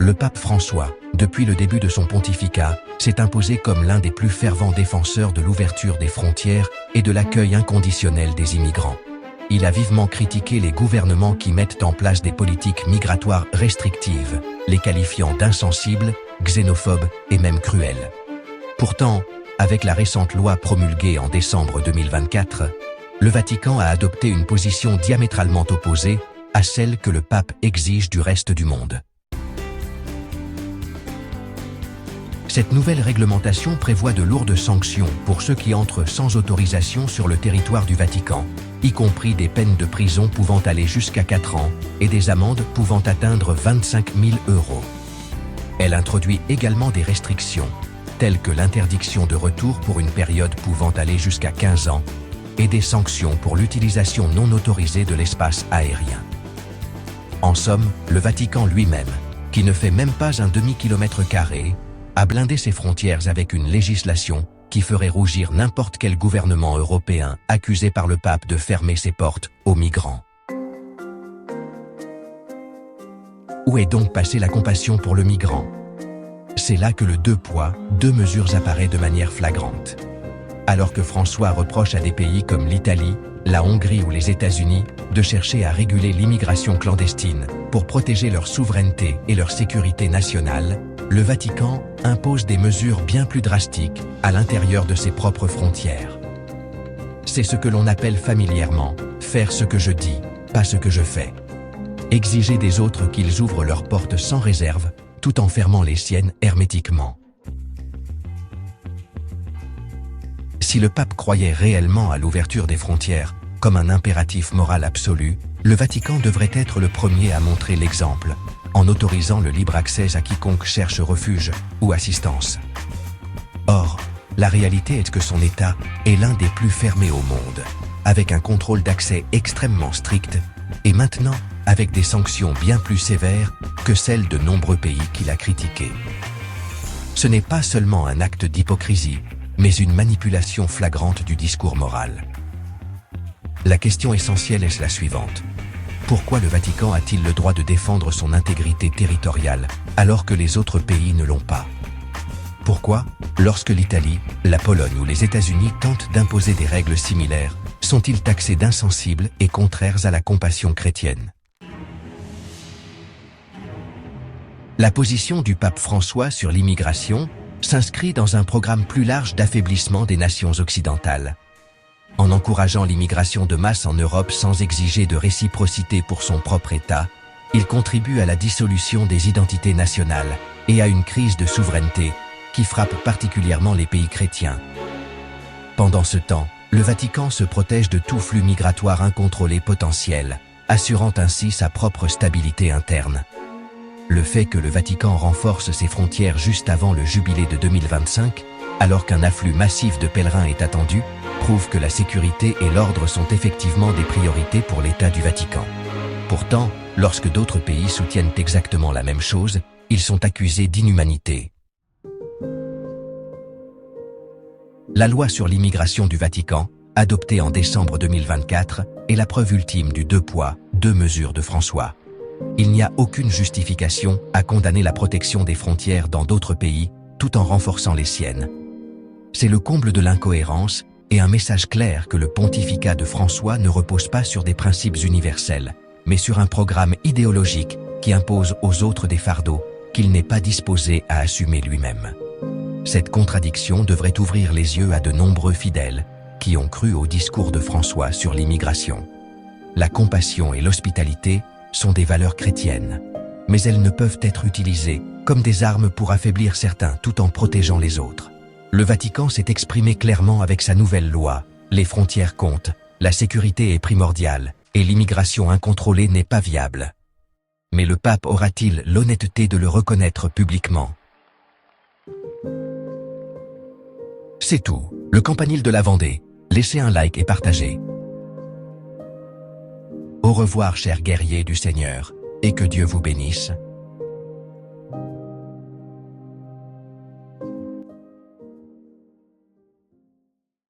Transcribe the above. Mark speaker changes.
Speaker 1: Le pape François, depuis le début de son pontificat, s'est imposé comme l'un des plus fervents défenseurs de l'ouverture des frontières et de l'accueil inconditionnel des immigrants. Il a vivement critiqué les gouvernements qui mettent en place des politiques migratoires restrictives, les qualifiant d'insensibles, xénophobes et même cruels. Pourtant, avec la récente loi promulguée en décembre 2024, le Vatican a adopté une position diamétralement opposée à celle que le pape exige du reste du monde. Cette nouvelle réglementation prévoit de lourdes sanctions pour ceux qui entrent sans autorisation sur le territoire du Vatican, y compris des peines de prison pouvant aller jusqu'à 4 ans et des amendes pouvant atteindre 25 000 €. Elle introduit également des restrictions, telles que l'interdiction de retour pour une période pouvant aller jusqu'à 15 ans et des sanctions pour l'utilisation non autorisée de l'espace aérien. En somme, le Vatican lui-même, qui ne fait même pas un demi-kilomètre carré, a blindé ses frontières avec une législation qui ferait rougir n'importe quel gouvernement européen accusé par le pape de fermer ses portes aux migrants. Où est donc passée la compassion pour le migrant? C'est là que le deux poids, deux mesures apparaît de manière flagrante. Alors que François reproche à des pays comme l'Italie, la Hongrie ou les États-Unis de chercher à réguler l'immigration clandestine pour protéger leur souveraineté et leur sécurité nationale, le Vatican impose des mesures bien plus drastiques à l'intérieur de ses propres frontières. C'est ce que l'on appelle familièrement « faire ce que je dis, pas ce que je fais ». Exiger des autres qu'ils ouvrent leurs portes sans réserve, tout en fermant les siennes hermétiquement. Si le pape croyait réellement à l'ouverture des frontières comme un impératif moral absolu, le Vatican devrait être le premier à montrer l'exemple, en autorisant le libre accès à quiconque cherche refuge ou assistance. Or, la réalité est que son État est l'un des plus fermés au monde, avec un contrôle d'accès extrêmement strict, et maintenant avec des sanctions bien plus sévères que celles de nombreux pays qu'il a critiqués. Ce n'est pas seulement un acte d'hypocrisie, mais une manipulation flagrante du discours moral. La question essentielle est la suivante. Pourquoi le Vatican a-t-il le droit de défendre son intégrité territoriale alors que les autres pays ne l'ont pas? Pourquoi, lorsque l'Italie, la Pologne ou les États-Unis tentent d'imposer des règles similaires, sont-ils taxés d'insensibles et contraires à la compassion chrétienne? La position du pape François sur l'immigration s'inscrit dans un programme plus large d'affaiblissement des nations occidentales. En encourageant l'immigration de masse en Europe sans exiger de réciprocité pour son propre État, il contribue à la dissolution des identités nationales et à une crise de souveraineté qui frappe particulièrement les pays chrétiens. Pendant ce temps, le Vatican se protège de tout flux migratoire incontrôlé potentiel, assurant ainsi sa propre stabilité interne. Le fait que le Vatican renforce ses frontières juste avant le jubilé de 2025, alors qu'un afflux massif de pèlerins est attendu, prouve que la sécurité et l'ordre sont effectivement des priorités pour l'État du Vatican. Pourtant, lorsque d'autres pays soutiennent exactement la même chose, ils sont accusés d'inhumanité. La loi sur l'immigration du Vatican, adoptée en décembre 2024, est la preuve ultime du deux poids, deux mesures de François. Il n'y a aucune justification à condamner la protection des frontières dans d'autres pays, tout en renforçant les siennes. C'est le comble de l'incohérence et un message clair que le pontificat de François ne repose pas sur des principes universels, mais sur un programme idéologique qui impose aux autres des fardeaux qu'il n'est pas disposé à assumer lui-même. Cette contradiction devrait ouvrir les yeux à de nombreux fidèles qui ont cru au discours de François sur l'immigration. La compassion et l'hospitalité sont des valeurs chrétiennes, mais elles ne peuvent être utilisées comme des armes pour affaiblir certains tout en protégeant les autres. Le Vatican s'est exprimé clairement avec sa nouvelle loi. Les frontières comptent, la sécurité est primordiale et l'immigration incontrôlée n'est pas viable. Mais le pape aura-t-il l'honnêteté de le reconnaître publiquement? C'est tout, le campanile de la Vendée. Laissez un like et partagez. Au revoir chers guerriers du Seigneur, et que Dieu vous bénisse.